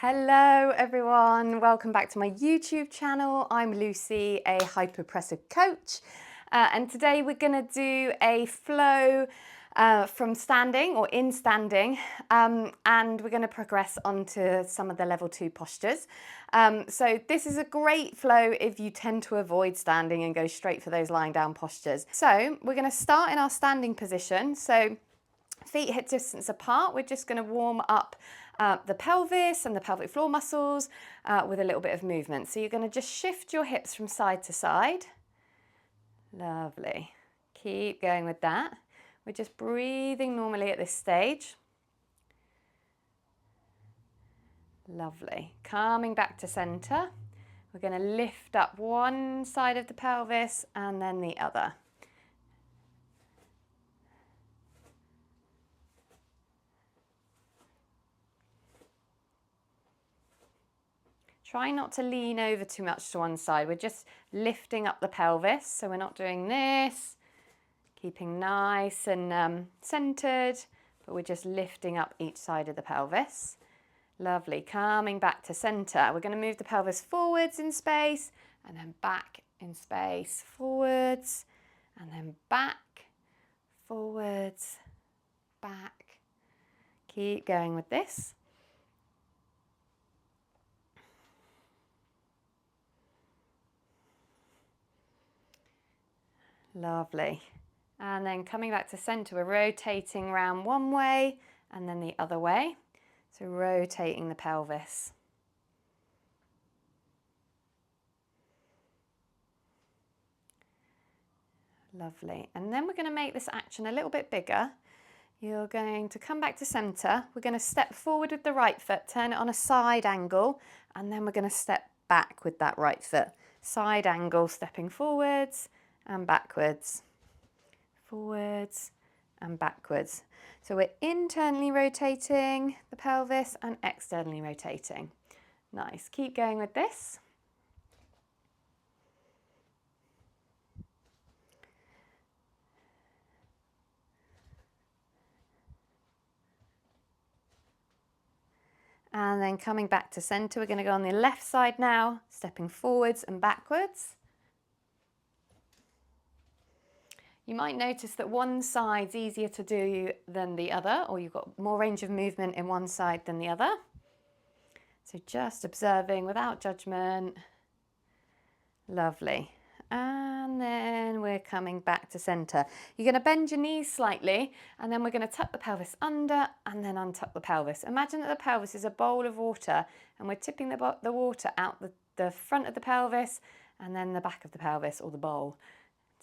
Hello everyone, welcome back to my YouTube channel. I'm Lucy, a hypopressive coach, and today we're going to do a flow from standing or in standing, and we're going to progress onto some of the level 2 postures. So this is a great flow if you tend to avoid standing and go straight for those lying down postures. So we're going to start in our standing position. So feet hip distance apart. We're just going to warm up the pelvis and the pelvic floor muscles with a little bit of movement. So you're going to just shift your hips from side to side. Lovely. Keep going with that. We're just breathing normally at this stage. Lovely. Coming back to center. We're going to lift up one side of the pelvis and then the other. Try not to lean over too much to one side. We're just lifting up the pelvis, so we're not doing this. Keeping nice and centered, but we're just lifting up each side of the pelvis. Lovely. Coming back to center. We're going to move the pelvis forwards in space and then back in space. Forwards and then back, forwards, back. Keep going with this. Lovely. And then coming back to center, we're rotating around one way and then the other way. So rotating the pelvis. Lovely. And then we're going to make this action a little bit bigger. You're going to come back to center. We're going to step forward with the right foot, turn it on a side angle, and then we're going to step back with that right foot. Side angle, stepping forwards and backwards. Forwards and backwards. So we're internally rotating the pelvis and externally rotating. Nice. Keep going with this. And then coming back to center, we're going to go on the left side now, stepping forwards and backwards. You might notice that one side's easier to do than the other, or you've got more range of movement in one side than the other. So just observing without judgment. Lovely. And then we're coming back to center. You're going to bend your knees slightly, and then we're going to tuck the pelvis under and then untuck the pelvis. Imagine that the pelvis is a bowl of water, and we're tipping the water out the front of the pelvis and then the back of the pelvis, or the bowl.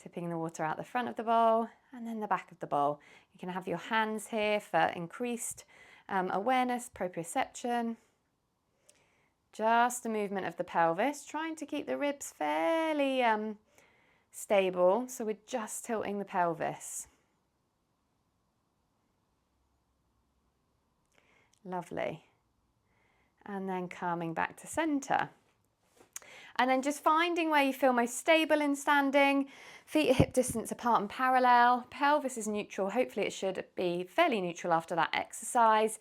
Tipping the water out the front of the bowl and then the back of the bowl. You can have your hands here for increased awareness, proprioception. Just a movement of the pelvis, trying to keep the ribs fairly stable. So we're just tilting the pelvis. Lovely. And then coming back to center. And then just finding where you feel most stable in standing. Feet are hip distance apart and parallel. Pelvis is neutral. Hopefully it should be fairly neutral after that exercise.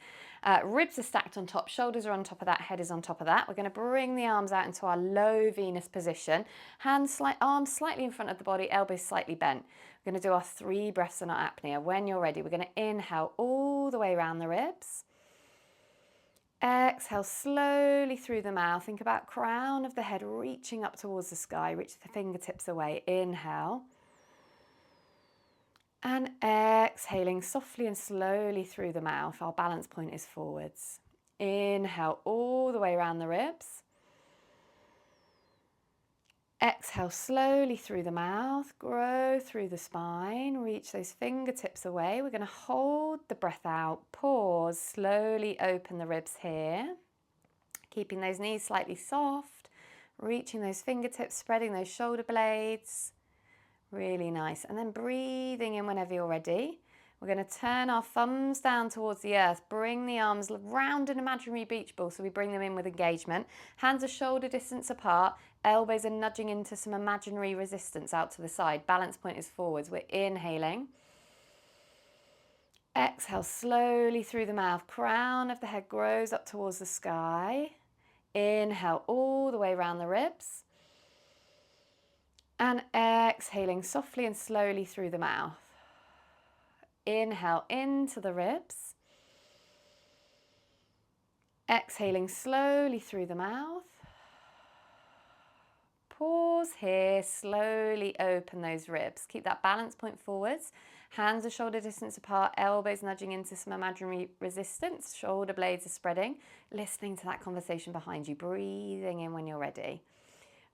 Ribs are stacked on top. Shoulders are on top of that. Head is on top of that. We're going to bring the arms out into our low Venus position. Arms slightly in front of the body. Elbows slightly bent. We're going to do our 3 breaths in our apnea. When you're ready, we're going to inhale all the way around the ribs. Exhale slowly through the mouth. Think about crown of the head reaching up towards the sky. Reach the fingertips away. Inhale. And exhaling softly and slowly through the mouth. Our balance point is forwards. Inhale all the way around the ribs. Exhale slowly through the mouth, grow through the spine, reach those fingertips away. We're going to hold the breath out, pause, slowly open the ribs here. Keeping those knees slightly soft, reaching those fingertips, spreading those shoulder blades. Really nice. And then breathing in whenever you're ready. We're going to turn our thumbs down towards the earth, bring the arms round an imaginary beach ball, so we bring them in with engagement. Hands are shoulder distance apart, elbows are nudging into some imaginary resistance out to the side. Balance point is forwards. We're inhaling. Exhale slowly through the mouth. Crown of the head grows up towards the sky. Inhale all the way around the ribs. And exhaling softly and slowly through the mouth. Inhale into the ribs. Exhaling slowly through the mouth. Pause here, slowly open those ribs. Keep that balance point forwards. Hands are shoulder distance apart, elbows nudging into some imaginary resistance. Shoulder blades are spreading. Listening to that conversation behind you. Breathing in when you're ready.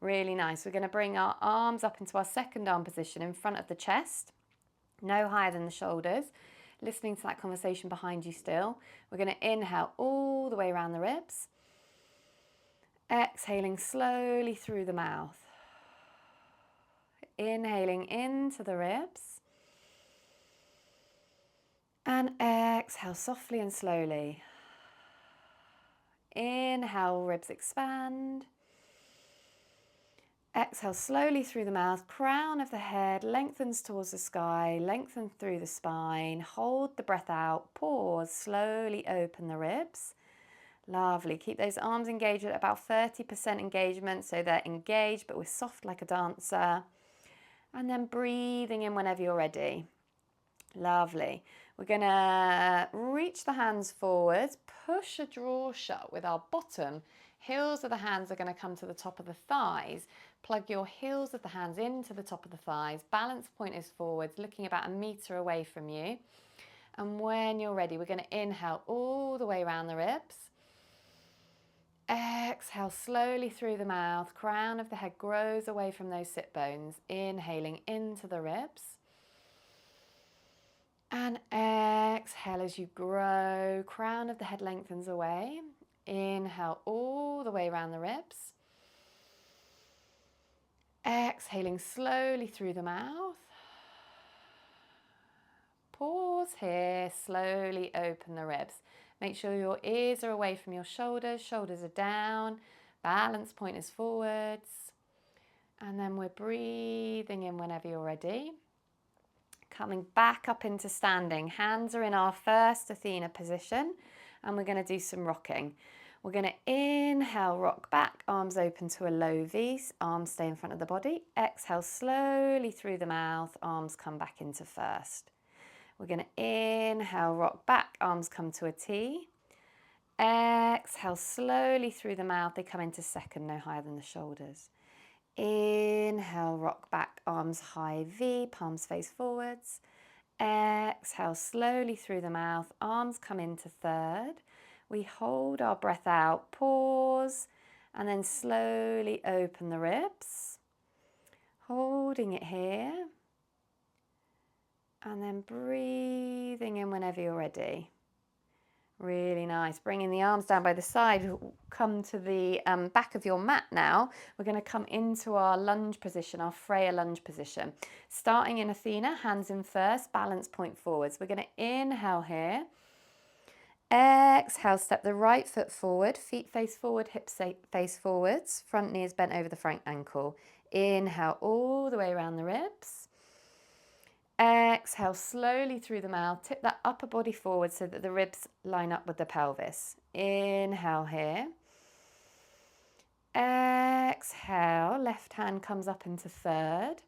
Really nice. We're going to bring our arms up into our second arm position in front of the chest. No higher than the shoulders. Listening to that conversation behind you still. We're going to inhale all the way around the ribs. Exhaling slowly through the mouth. Inhaling into the ribs. And exhale softly and slowly. Inhale, ribs expand. Exhale slowly through the mouth. Crown of the head lengthens towards the sky. Lengthen through the spine. Hold the breath out. Pause. Slowly open the ribs. Lovely. Keep those arms engaged at about 30% engagement, so they're engaged but we're soft like a dancer. And then breathing in whenever you're ready. Lovely. We're going to reach the hands forwards, push a draw shut with our bottom. Heels of the hands are going to come to the top of the thighs. Plug your heels of the hands into the top of the thighs. Balance point is forwards, looking about 1 meter away from you. And when you're ready, we're going to inhale all the way around the ribs. Exhale slowly through the mouth. Crown of the head grows away from those sit bones. Inhaling into the ribs. And exhale as you grow. Crown of the head lengthens away. Inhale all the way around the ribs. Exhaling slowly through the mouth. Pause here. Slowly open the ribs. Make sure your ears are away from your shoulders. Shoulders are down. Balance point is forwards. And then we're breathing in whenever you're ready. Coming back up into standing. Hands are in our first Athena position. And we're going to do some rocking. We're going to inhale, rock back. Arms open to a low V. Arms stay in front of the body. Exhale slowly through the mouth. Arms come back into first. We're going to inhale, rock back, arms come to a T. Exhale slowly through the mouth, they come into second, no higher than the shoulders. Inhale, rock back, arms high V, palms face forwards. Exhale slowly through the mouth, arms come into third. We hold our breath out, pause, and then slowly open the ribs. Holding it here. And then breathing in whenever you're ready. Really nice. Bringing the arms down by the side. Come to the back of your mat now. We're going to come into our lunge position, our Freya lunge position. Starting in Athena, hands in first, balance point forwards. We're going to inhale here. Exhale, step the right foot forward, feet face forward, hips face forwards. Front knee is bent over the front ankle. Inhale all the way around the ribs. Exhale slowly through the mouth, tip that upper body forward so that the ribs line up with the pelvis. Inhale here. Exhale, left hand comes up into third.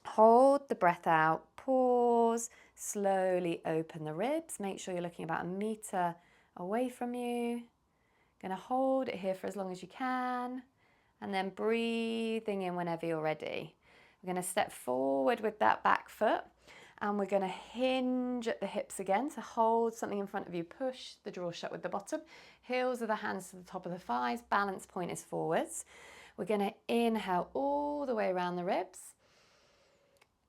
Hold the breath out, pause, slowly open the ribs. Make sure you're looking about 1 meter away from you. Gonna hold it here for as long as you can. And then breathing in whenever you're ready. We're going to step forward with that back foot and we're going to hinge at the hips again to hold something in front of you. Push the draw shut with the bottom. Heels of the hands to the top of the thighs. Balance point is forwards. We're going to inhale all the way around the ribs.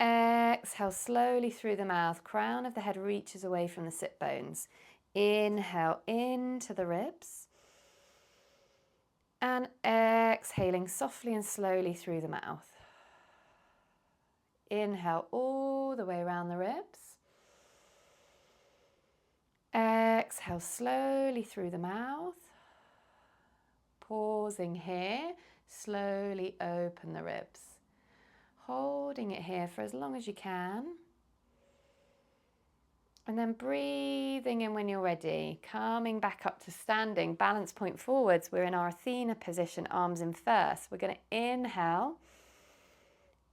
Exhale slowly through the mouth. Crown of the head reaches away from the sit bones. Inhale into the ribs. And exhaling softly and slowly through the mouth. Inhale all the way around the ribs. Exhale slowly through the mouth. Pausing here, slowly open the ribs. Holding it here for as long as you can. And then breathing in when you're ready, coming back up to standing, balance point forwards. We're in our Athena position, arms in first. We're going to inhale.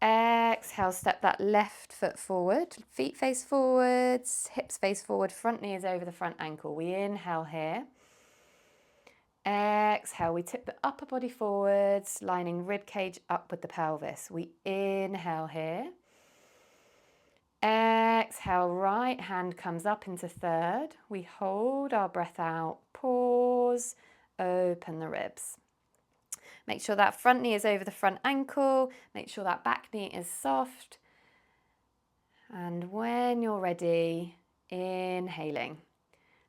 Exhale, step that left foot forward, feet face forwards, hips face forward, front knee is over the front ankle. We inhale here. Exhale, we tip the upper body forwards, lining rib cage up with the pelvis. We inhale here. Exhale, right hand comes up into third. We hold our breath out, pause, open the ribs. Make sure that front knee is over the front ankle. Make sure that back knee is soft. And when you're ready, inhaling.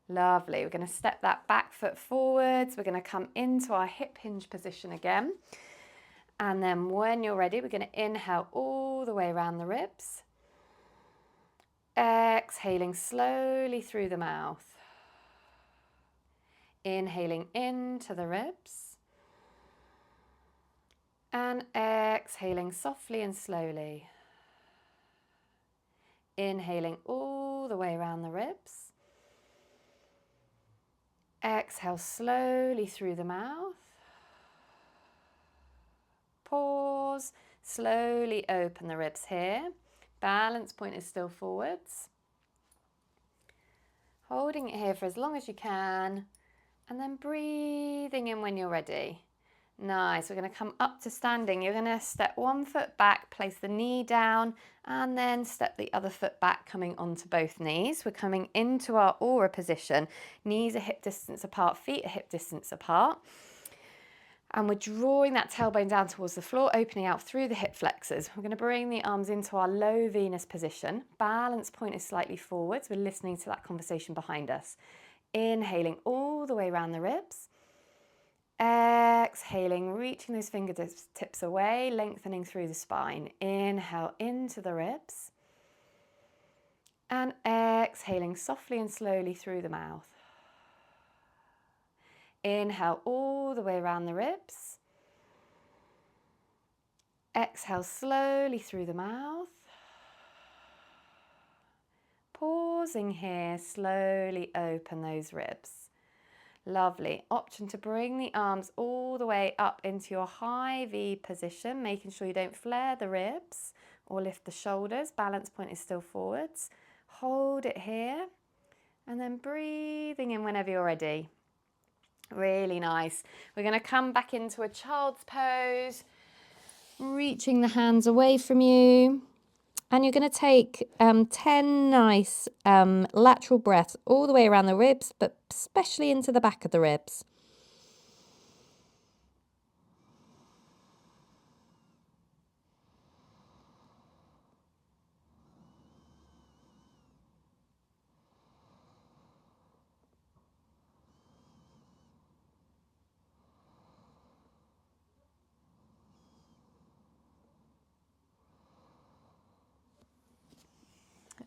Lovely. We're going to step that back foot forwards. We're going to come into our hip hinge position again. And then when you're ready, we're going to inhale all the way around the ribs. Exhaling slowly through the mouth. Inhaling into the ribs. And exhaling softly and slowly. Inhaling all the way around the ribs. Exhale slowly through the mouth. Pause. Slowly open the ribs here. Balance point is still forwards. Holding it here for as long as you can. And then breathing in when you're ready. Nice. We're going to come up to standing. You're going to step one foot back, place the knee down, and then step the other foot back, coming onto both knees. We're coming into our aura position. Knees are hip distance apart, feet are hip distance apart. And we're drawing that tailbone down towards the floor, opening out through the hip flexors. We're going to bring the arms into our low Venus position. Balance point is slightly forwards. We're listening to that conversation behind us. Inhaling all the way around the ribs. Exhaling, reaching those fingertips away, lengthening through the spine. Inhale into the ribs. And exhaling softly and slowly through the mouth. Inhale all the way around the ribs. Exhale slowly through the mouth. Pausing here, slowly open those ribs. Lovely. Option to bring the arms all the way up into your high V position, making sure you don't flare the ribs or lift the shoulders. Balance point is still forwards. Hold it here and then breathing in whenever you're ready. Really nice. We're going to come back into a child's pose, reaching the hands away from you. And you're going to take 10 nice lateral breaths all the way around the ribs, but especially into the back of the ribs.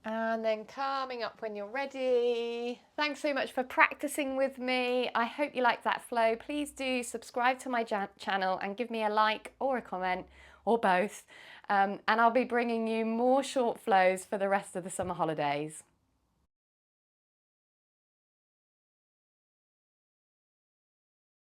And then coming up when you're ready. Thanks so much for practicing with me. I hope you liked that flow. Please do subscribe to my channel and give me a like or a comment or both. And I'll be bringing you more short flows for the rest of the summer holidays.